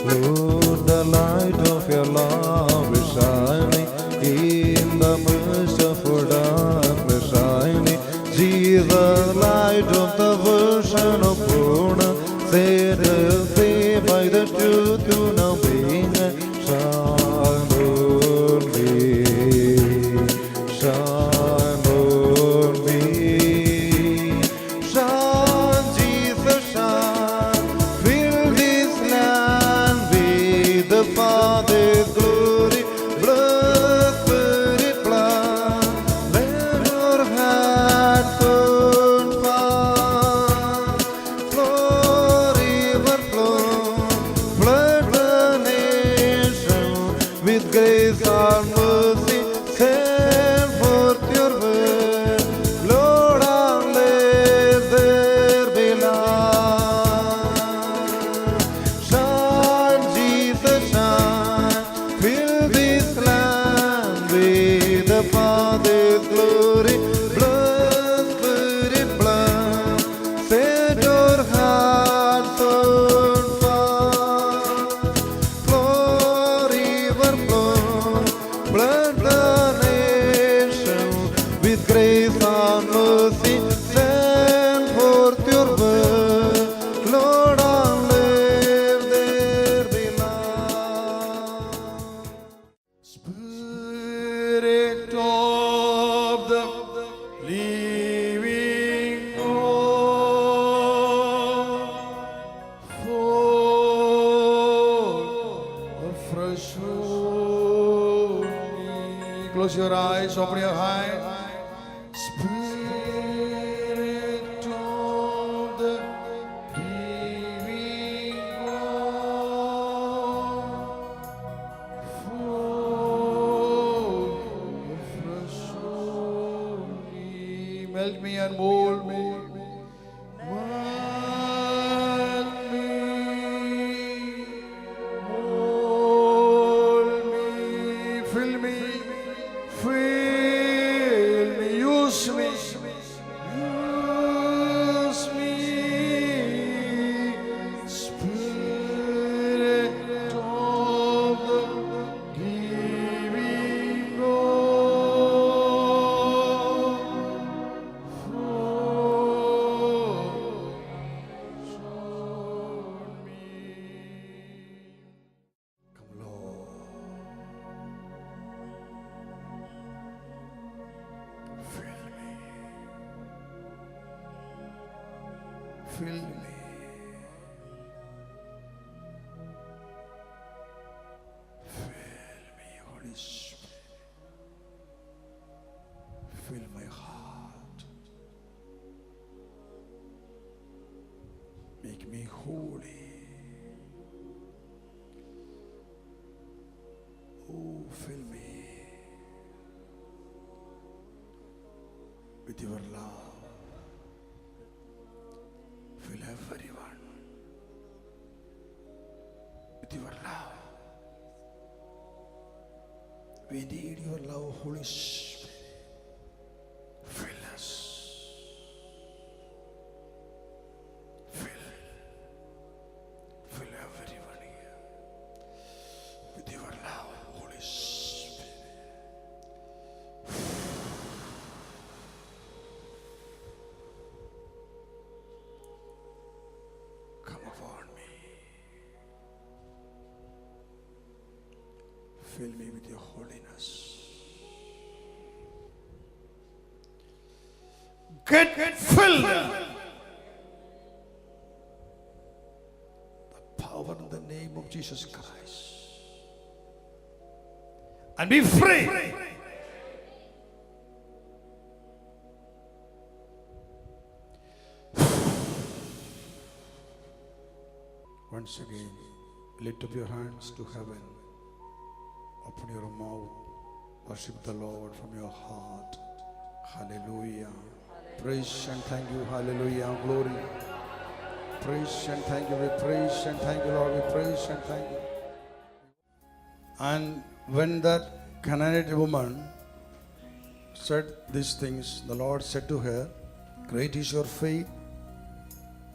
Lord, the light of your love is shining in the midst of our darkness shining. Jesus, light of the version of Purna, set us free by the truth to now being shine on me, shine on me, shine, Jesus, shine, fill this land with the Father's glory, blood, spirit, blood, let your heart burn fire, flow, river flow, flood the nation with grace and mercy, send forth your word, Lord, and let there be light. Shine, Jesus, shine, fill this land with the Father's glory, blood, spirit, blood, set your hearts on fire, flow, river flow, flood the nation with grace and mercy, send forth your word, Lord, and let there be light. Spirit of the living God, fall afresh on me. Close your eyes, open your eyes. Spirit of the living God, fall afresh on me. Melt me and mold me. Melt me, mold me, fill me, use me, use me. Spirit of the living God, fall on me. Come, Lord, fill me, fill me. Fill me, Holy Spirit. Fill my heart. Make me holy. Oh, fill me with your love. Fill everyone with your love. We need your love, Holy Spirit. Fill us. Fill everyone here with your love, Holy Spirit. Come upon me. Fill me with your holiness. Get filled. The power in the name of Jesus Christ. And be free. Once again, lift up your hands to heaven. Open your mouth. Worship the Lord from your heart. Hallelujah. Praise and thank you. Hallelujah. Glory. Praise and thank you. We praise and thank you, Lord. We praise and thank you. And when that Canaanite woman said these things, the Lord said to her, "Great is your faith,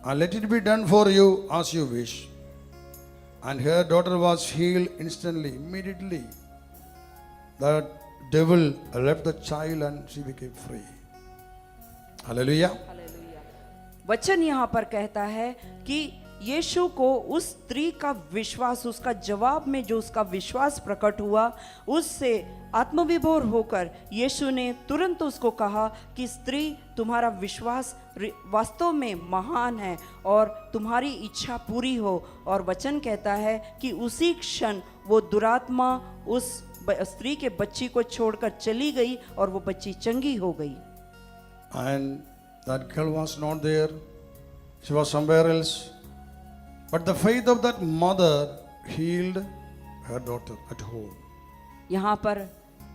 and let it be done for you as you wish." And her daughter was healed instantly, immediately. The devil left the child and she became free. Hallelujah. Hallelujah. वचन यहाँ पर कहता है कि यीशु को उस स्त्री का विश्वास, उसका जवाब में जो उसका विश्वास प्रकट हुआ, उससे आत्मविभोर होकर यीशु ने तुरंत उसको कहा कि स्त्री, तुम्हारा विश्वास वास्तव में महान है और तुम्हारी इच्छा पूरी हो। और वचन कहता है कि उसी क्षण वो दुरात्मा उस स्त्री के बच्ची को छोड़कर चली गई और वो बच्ची चंगी हो गई। And that girl was not there. She was somewhere else. But the faith of that mother healed her daughter at home. यहाँ पर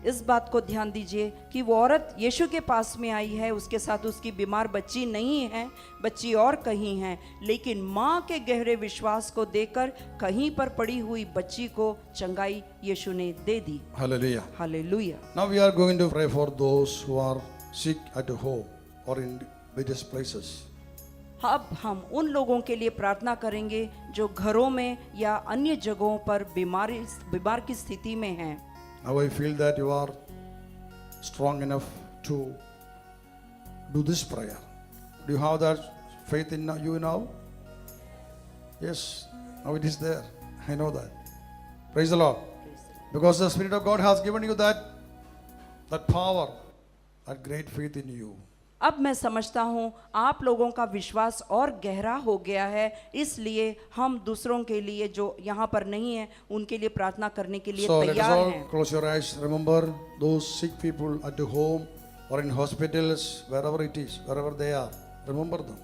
इस बात को ध्यान दीजिए कि वो औरत यीशु के पास में आई है, उसके साथ उसकी बीमार बच्ची नहीं है, बच्ची और कहीं है, लेकिन माँ के गहरे विश्वास को देकर कहीं पर पड़ी हुई बच्ची को चंगाई यीशु ने दे दी। Hallelujah. Hallelujah. Now we are going to pray for those who are sick at home or in various places. अब हम उन लोगों के लिए प्रार्थना करेंगे जो घरों में या अन्य जगहों पर बीमार की स्थिति में हैं। Now I feel that you are strong enough to do this prayer. Do you have that faith in you now? Yes, now it is there. I know that. Praise the Lord. Because the Spirit of God has given you that power, that great faith in you. अब मैं समझता हूँ आप लोगों का विश्वास और गहरा हो गया है, इसलिए हम दूसरों के लिए जो यहाँ पर नहीं है उनके लिए प्रार्थना करने के लिए So let us तैयार all हैं। close your eyes. Remember those sick people at home or in hospitals, wherever it is, wherever they are. Remember them.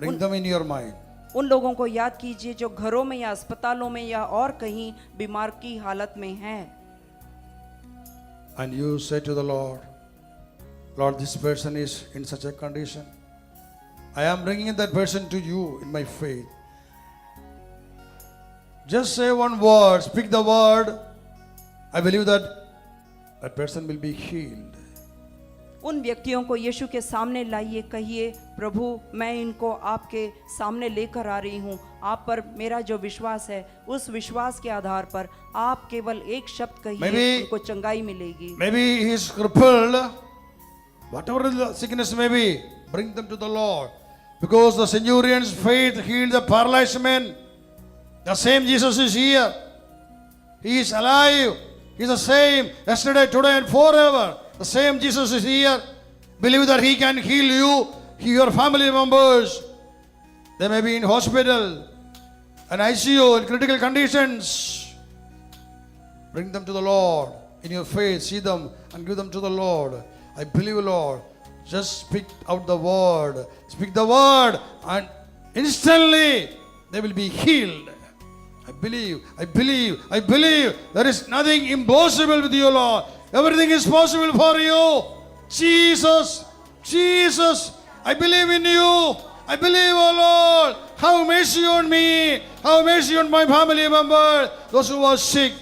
Bring them in your mind. उन लोगों को याद कीजिए जो घरों में या अस्पतालों में या और कहीं बीमार की हालत में हैं। And you say to the Lord, Lord, this person is in such a condition. I am bringing that person to you in my faith. Just say one word, speak the word. I believe that person will be healed. उन व्यक्तियों को यीशु के सामने लाइए, कहिए, प्रभु मैं इनको आपके सामने लेकर आ रही हूँ, आप पर मेरा जो विश्वास है उस विश्वास के आधार पर आप केवल एक शब्द कहिए, उनको चंगाई मिलेगी। Maybe he is crippled. Whatever the sickness may be, bring them to the Lord. Because the centurion's faith healed the paralyzed man. The same Jesus is here. He is alive. He is the same yesterday, today and forever. The same Jesus is here. Believe that He can heal you, your family members. They may be in hospital, an ICU, in critical conditions. Bring them to the Lord in your faith. See them and give them to the Lord. I believe, Lord. Just speak out the word. Speak the word, and instantly they will be healed. I believe, I believe, I believe. There is nothing impossible with you, Lord. Everything is possible for you. Jesus, Jesus, I believe in you. I believe, oh Lord. Have mercy on me. Have mercy on my family member. Those who are sick,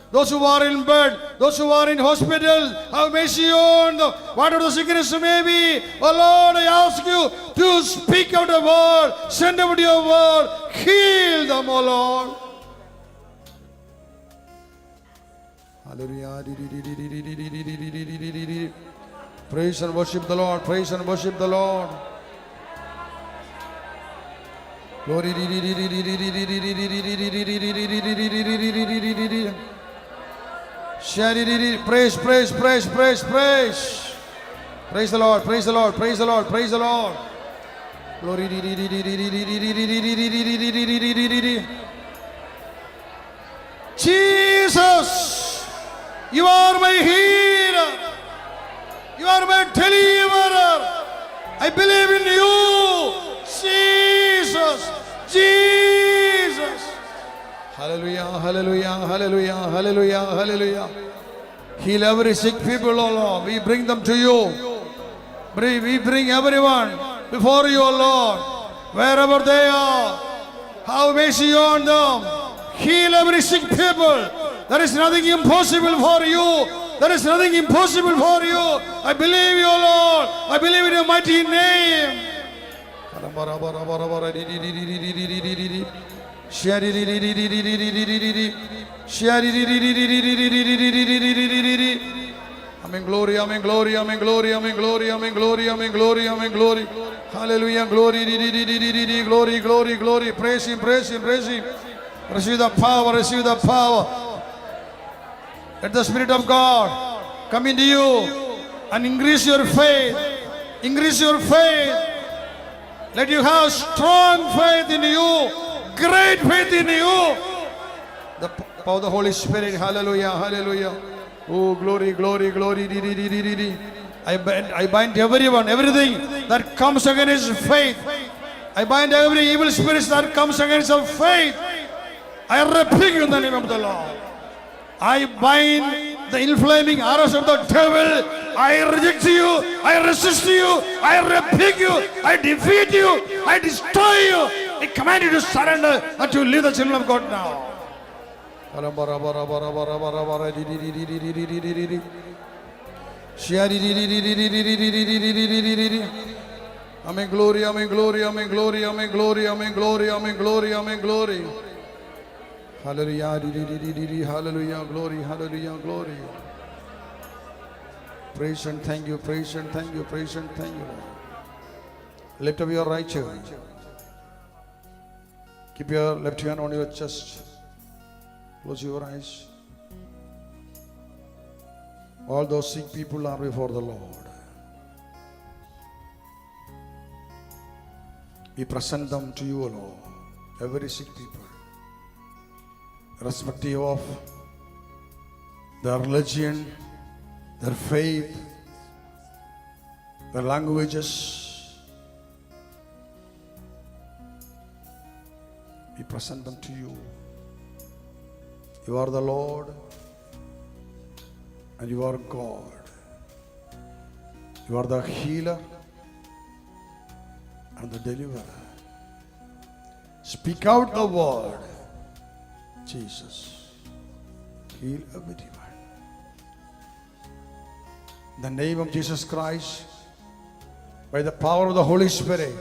those who are in bed, those who are in hospital, have mercy on them. Whatever the sickness may be, oh Lord, I ask you to speak out a word, send out your word, heal them, oh Lord. Hallelujah. Praise and worship the Lord, praise and worship the Lord. Glory. Praise, praise, praise, praise, praise. Praise the Lord, praise the Lord, praise the Lord, praise the Lord. Glory. Jesus, you are my healer. You are my deliverer. I believe in you. Jesus, Jesus. Hallelujah, hallelujah, hallelujah, hallelujah, hallelujah. Heal every sick people, O Lord. We bring them to you. We bring everyone before you, O Lord. Wherever they are, have mercy on them. Heal every sick people. There is nothing impossible for you. There is nothing impossible for you. I believe you, Lord. I believe in your mighty name. Amen, glory, amen, glory, amen, glory, amen, glory, amen, glory, amen, glory, amen, glory. Hallelujah, glory, glory, glory, glory. Praise him, praise him, praise him. Receive the power, receive the power. Let the Spirit of God come into you and increase your faith. Increase your faith. Let you have strong faith in you, great faith in you. The power of the Holy Spirit. Hallelujah, hallelujah. Oh, glory, glory, glory. I bind everyone, everything that comes against faith. I bind every evil spirit that comes against our faith. I rebuke you in the name of the Lord. I bind the inflaming arrows of the devil. I reject you. I resist you. I rebuke you. I defeat you. I destroy you. I command you to surrender and to leave the children of God now. Amen, glory, amen, glory, amen, glory, amen, glory, amen, glory, amen, glory, amen, glory. Hallelujah, hallelujah, glory, hallelujah, glory. Praise and thank you, praise and thank you, praise and thank you, Lord. Lift up your right hand. Keep your left hand on your chest. Close your eyes. All those sick people are before the Lord. We present them to you, Lord. Every sick people, irrespective of their religion, their faith, their languages. We present them to you. You are the Lord and you are God. You are the healer and the deliverer. Speak out the word. Jesus, heal everyone. In the name of Jesus Christ, by the power of the Holy Spirit,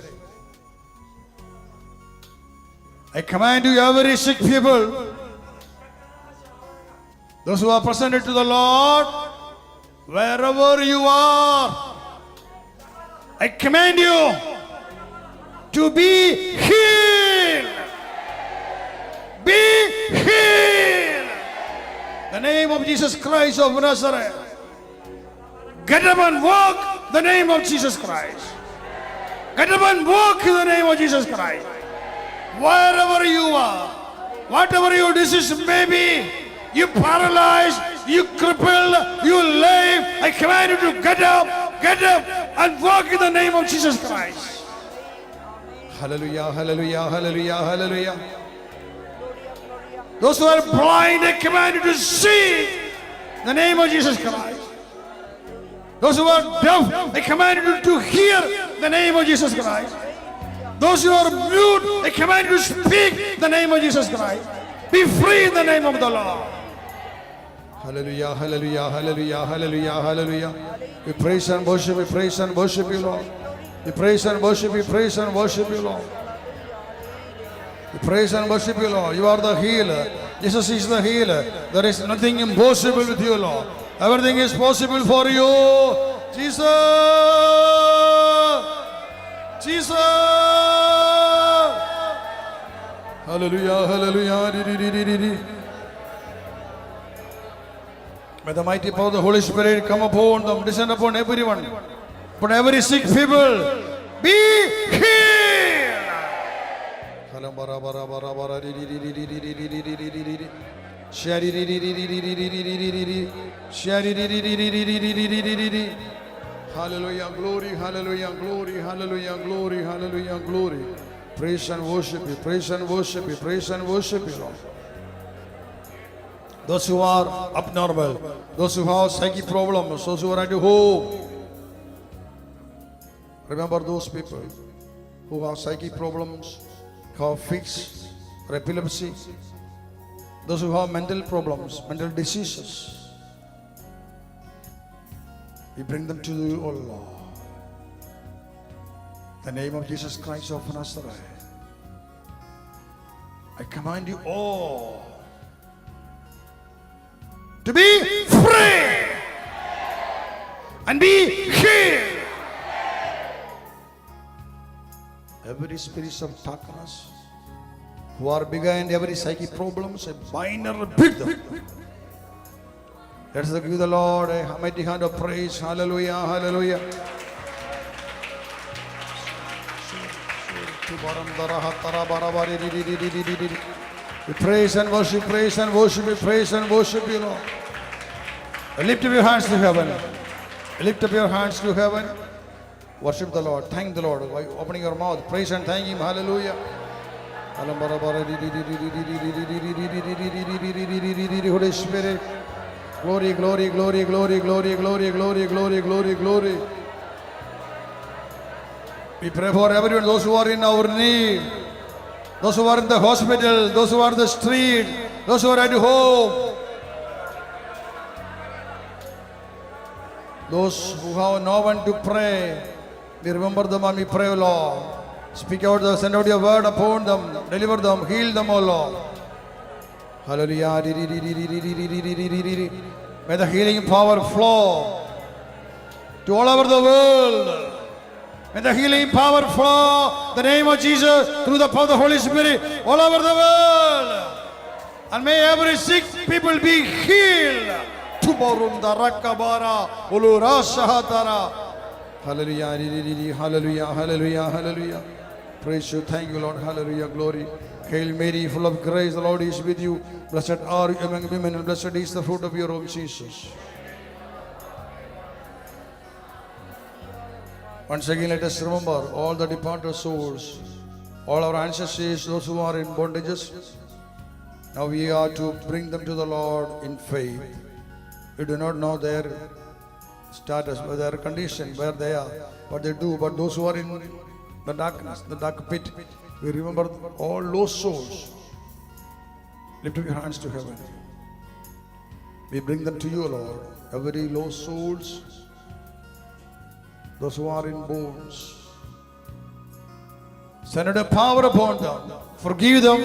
I command you, every sick people, those who are presented to the Lord, wherever you are, I command you to be healed. Be healed. The name of Jesus Christ of Nazareth. Get up and walk the name of Jesus Christ. Get up and walk in the name of Jesus Christ. Wherever you are, whatever your disease may be, you paralyzed, you crippled, you lame, I command you to get up and walk in the name of Jesus Christ. Hallelujah, hallelujah, hallelujah, hallelujah. Those who are blind, I command you to see the name of Jesus Christ. Those who are deaf, I command you to hear the name of Jesus Christ. Those who are mute, I command you to speak the name of Jesus Christ. Be free in the name of the Lord. Hallelujah, hallelujah, hallelujah, hallelujah, hallelujah. We praise and worship, we praise and worship you, Lord. We praise and worship, we praise and worship you, Lord. We praise and worship you, Lord. You are the healer. Jesus is the healer. There is nothing impossible with you, Lord. Everything is possible for you. Jesus! Jesus! Hallelujah, hallelujah. May the mighty power of the Holy Spirit come upon them, descend upon everyone. Upon every sick people, be healed. Hallelujah, glory, hallelujah, glory, hallelujah, glory, hallelujah, glory. Praise and worship you, praise and worship you, praise and worship you, Lord. Those who are abnormal, those who have psychic problems, those who are at home. Remember those people who have psychic problems, who have fits or epilepsy, those who have mental problems, mental diseases. We bring them to you, O Lord. In the name of Jesus Christ of Nazareth. I command you all to be free and be healed. Every spirit of darkness who are behind every psychic problems, I bind and rebuke them. Let's give the Lord a mighty hand of praise. Hallelujah, hallelujah. We praise and worship, praise and worship, we praise and worship you, Lord. Lift up your hands to heaven. Lift up your hands to heaven. Worship the Lord. Thank the Lord by opening your mouth. Praise and thank Him. Hallelujah. Holy Spirit. Glory, glory, glory, glory, glory, glory, glory, glory, glory, glory. We pray for everyone, those who are in our need, those who are in the hospital, those who are in the street, those who are at home, those who have no one to pray. We remember them and we pray, Lord. Speak out, send out your word upon them, deliver them, heal them, O Lord. Hallelujah. May the healing power flow to all over the world. May the healing power flow, the name of Jesus, through the power of the Holy Spirit, all over the world. And may every sick people be healed. Hallelujah, hallelujah, hallelujah, hallelujah. Praise you, thank you, Lord. Hallelujah, glory. Hail Mary, full of grace, the Lord is with you. Blessed are you among women, and blessed is the fruit of your womb, Jesus. Once again, let us remember all the departed souls, all our ancestors, those who are in bondages. Now we are to bring them to the Lord in faith. We do not know their status, their condition, where they are, what they do, but those who are in the darkness, the dark pit, we remember all those souls. Lift up your hands to heaven. We bring them to you, Lord. Every lost souls, those who are in bonds. Send out a power upon them. Forgive them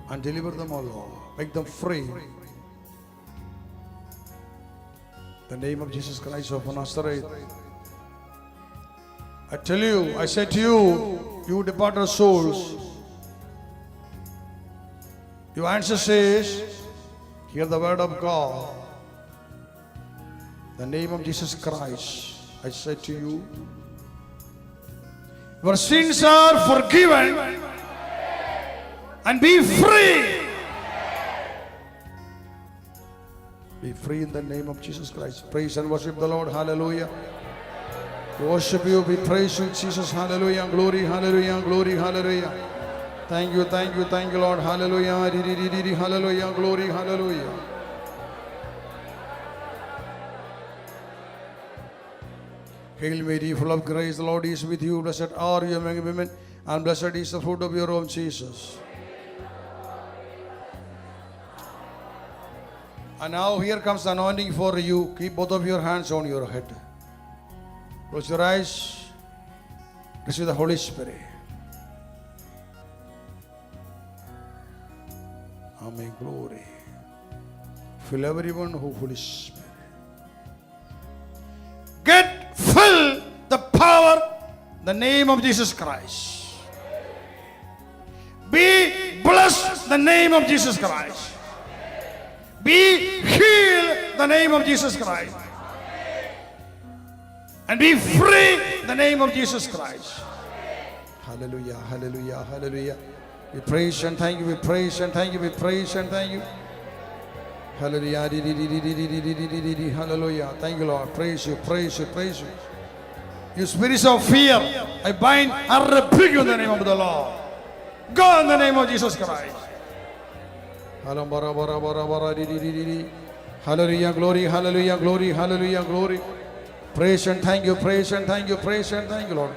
and deliver them, O Lord. Make them free. The name of Jesus Christ of Nazareth. I tell you, I say to you, you departed souls, your ancestors, hear the word of God. The name of Jesus Christ, I say to you, your sins are forgiven and be free. Be free in the name of Jesus Christ. Praise and worship the Lord. Hallelujah. We worship you. We praise you, Jesus. Hallelujah. Glory. Hallelujah. Glory. Hallelujah. Thank you. Thank you. Thank you, Lord. Hallelujah. Hallelujah. Glory. Hallelujah. Hail Mary, full of grace, the Lord is with you. Blessed are you among women, and blessed is the fruit of your womb, Jesus. And now here comes the anointing for you. Keep both of your hands on your head. Close your eyes. Receive the Holy Spirit. Amen. Glory. Fill everyone who Holy Spirit. Get filled the power, the name of Jesus Christ. Be blessed the name of Jesus Christ. Be healed the name of Jesus Christ. And be free the name of Jesus Christ. Hallelujah, hallelujah, hallelujah. We praise and thank you, we praise and thank you, we praise and thank you. Hallelujah, hallelujah. Thank you, Lord. Praise you, praise you, praise you. You spirits of fear, I bind and rebuke you in the name of the Lord. Go in the name of Jesus Christ. Hallelujah, glory, hallelujah, glory, hallelujah, glory. Praise and thank you, praise and thank you, praise and thank you, Lord.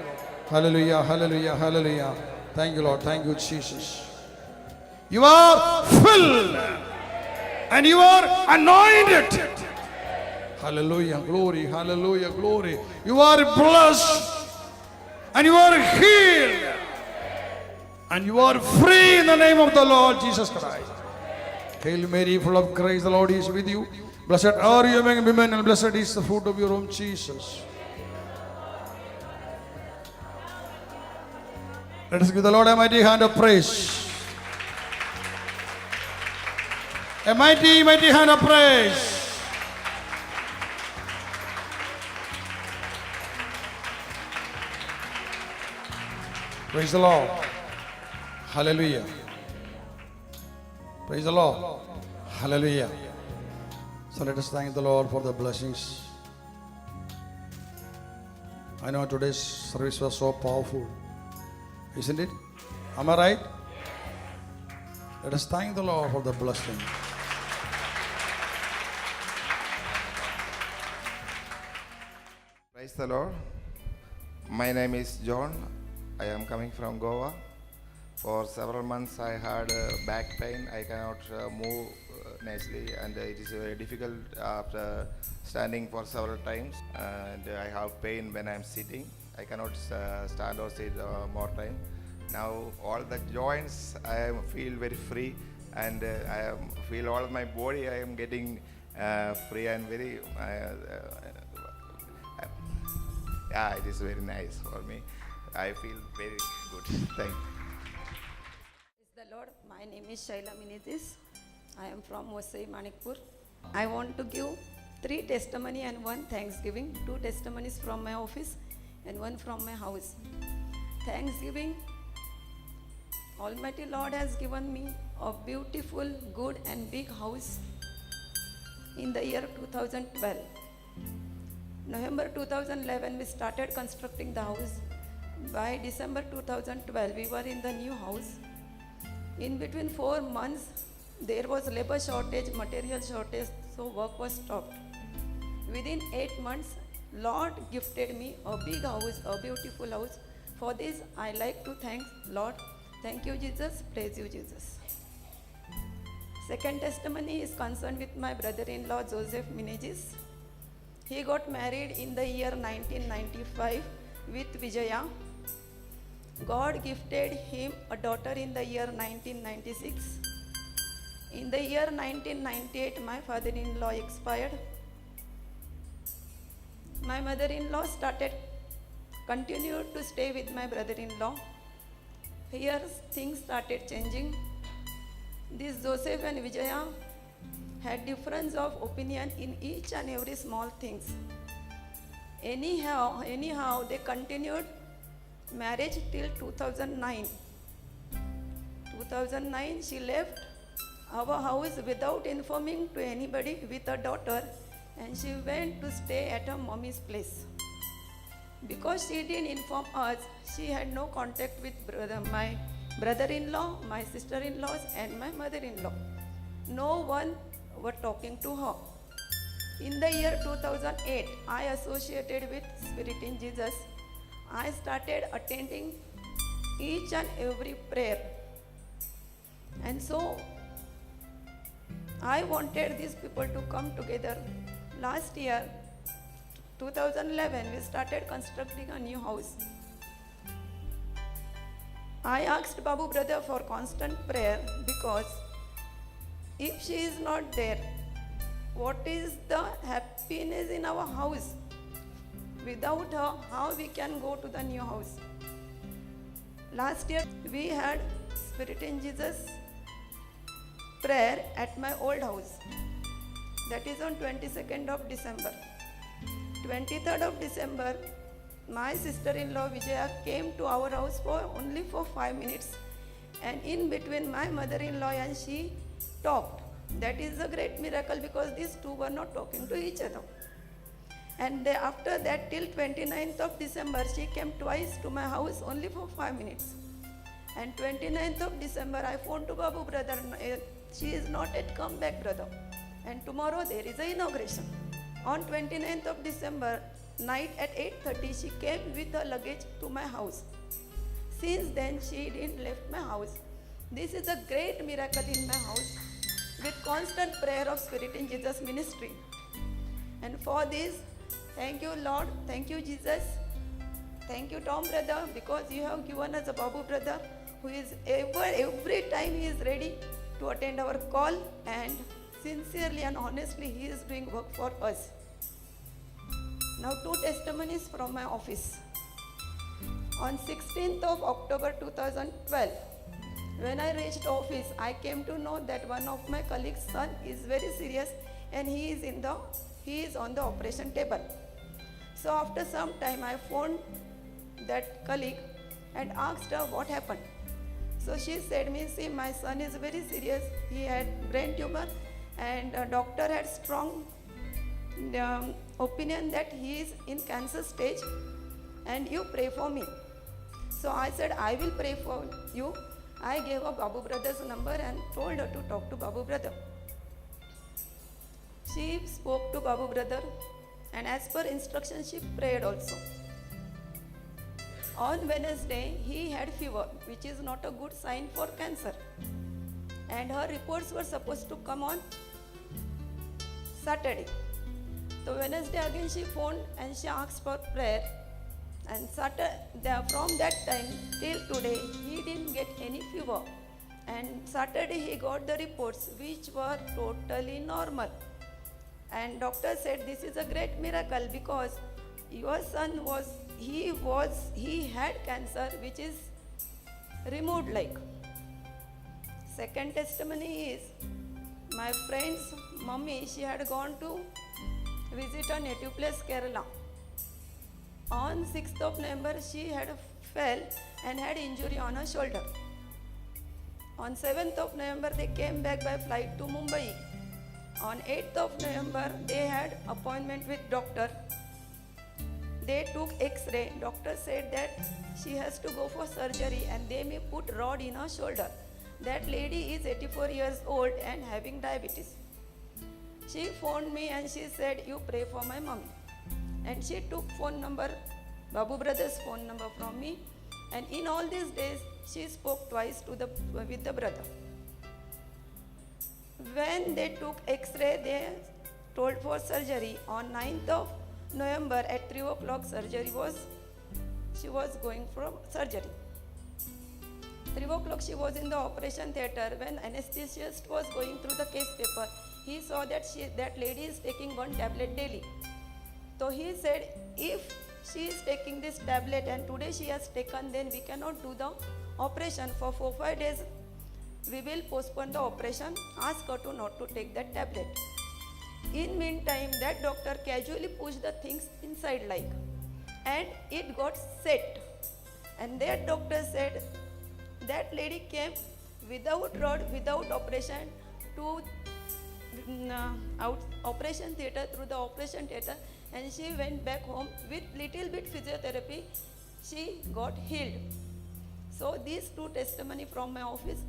Hallelujah, hallelujah, hallelujah. Thank you, Lord. Thank you, Jesus. You are filled and you are anointed. Hallelujah, glory, hallelujah, glory. You are blessed and you are healed And you are free in the name of the Lord Jesus Christ. Hail Mary, full of grace, the Lord is with you. Blessed are you among women, and blessed is the fruit of your womb, Jesus. Let us give the Lord a mighty hand of praise. A mighty, mighty hand of praise. Praise the Lord. Hallelujah. Praise the Lord. Hallelujah. So let us thank the Lord for the blessings. I know today's service was so powerful, isn't it? Am I right? Let us thank the Lord for the blessing. Praise the Lord. My name is John. I am coming from Goa. For several months I had back pain. I cannot move nicely, and it is very difficult after standing for several times. And I have pain when I am sitting. I cannot stand or sit more time. Now all the joints I feel very free, and I feel all my body I am getting free and very. Yeah, it is very nice for me. I feel very good. Thank you. Praise the Lord. My name is Shaila Minidis. I am from Wasai, Manikpur. I want to give 3 testimony and 1 thanksgiving. 2 testimonies from my office and 1 from my house. Thanksgiving. Almighty Lord has given me a beautiful, good and big house in the year 2012. November 2011 we started constructing the house. By December 2012 we were in the new house. In between 4 months there was labor shortage, material shortage, so work was stopped. Within 8 months Lord gifted me a big house, a beautiful house. For this I like to thank Lord. Thank you Jesus, praise you Jesus. Second testimony is concerned with my brother-in-law Joseph Minijis. He got married in the year 1995 with Vijaya. God gifted him a daughter in the year 1996. In the year 1998, my father-in-law expired. My mother-in-law continued to stay with my brother-in-law. Here things started changing. This Joseph and Vijaya had difference of opinion in each and every small things. Anyhow, they continued marriage till 2009. 2009, she left our house without informing to anybody with her daughter, and she went to stay at her mommy's place. Because she didn't inform us, she had no contact with my brother-in-law, my sister-in-laws, and my mother-in-law. No one were talking to her. In the year 2008, I associated with Spirit in Jesus. I started attending each and every prayer. And so, I wanted these people to come together. Last year, 2011, we started constructing a new house. I asked Babu brother for constant prayer because if she is not there, what is the happiness in our house? Without her, how we can go to the new house? Last year, we had Spirit in Jesus prayer at my old house. That is on 22nd of December. 23rd of December, my sister-in-law Vijaya came to our house only for 5 minutes. And in between, my mother-in-law and she talked. That is a great miracle because these two were not talking to each other. And after that, till 29th of December, she came twice to my house only for 5 minutes. And 29th of December, I phoned to Babu brother, she is not yet come back brother. And tomorrow there is an inauguration. On 29th of December, night at 8:30, she came with her luggage to my house. Since then, she didn't left my house. This is a great miracle in my house with constant prayer of Spirit in Jesus ministry. And for this, thank you Lord, thank you Jesus, thank you Tom brother, because you have given us a Babu brother who is every time he is ready to attend our call, and sincerely and honestly he is doing work for us. Now 2 testimonies from my office. On 16th of October 2012, when I reached office, I came to know that one of my colleagues' son is very serious and he is on the operation table. So after some time, I phoned that colleague and asked her what happened. So she said me, see, my son is very serious. He had brain tumor and doctor had strong opinion that he is in cancer stage and you pray for me. So I said, I will pray for you. I gave her Babu brother's number and told her to talk to Babu brother. She spoke to Babu brother and as per instructions she prayed also. On Wednesday he had fever, which is not a good sign for cancer, and her reports were supposed to come on Saturday. So Wednesday again she phoned and she asked for prayer, and from that time till today he didn't get any fever, and Saturday he got the reports which were totally normal, and doctor said this is a great miracle because your son he had cancer which is removed like. Second testimony is my friend's mummy, she had gone to visit her native place Kerala. On 6th of November she had fell and had injury on her shoulder. On 7th of November they came back by flight to Mumbai. On 8th of November they had appointment with doctor. They took x-ray. Doctor said that she has to go for surgery and they may put rod in her shoulder. That lady is 84 years old and having diabetes. She phoned me and she said, you pray for my mommy. And she took phone number, Babu brother's phone number from me. And in all these days, she spoke twice with the brother. When they took x-ray, they told for surgery. On 9th of November at 3 o'clock she was going for surgery. 3 o'clock she was in the operation theatre. When anesthesiast was going through the case paper, he saw that that lady is taking 1 tablet daily. So he said, if she is taking this tablet and today she has taken, then we cannot do the operation. For 4-5 days, we will postpone the operation. Ask her to not to take that tablet. In meantime, that doctor casually pushed the things inside like, and it got set. And that doctor said, that lady came without rod, without operation to operation theatre, through the operation theatre, and she went back home with little bit physiotherapy. She got healed. So these 2 testimony from my office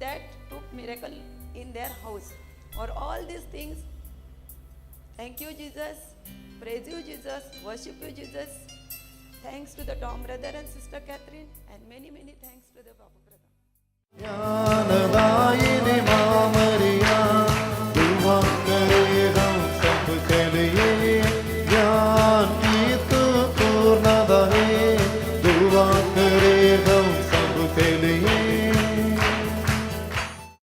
that took miracle in their house. For all these things, thank you Jesus, praise you Jesus, worship you Jesus. Thanks to the Tom brother and sister Catherine, and many thanks to the Babu brother. ജ്ഞാനദായകനേ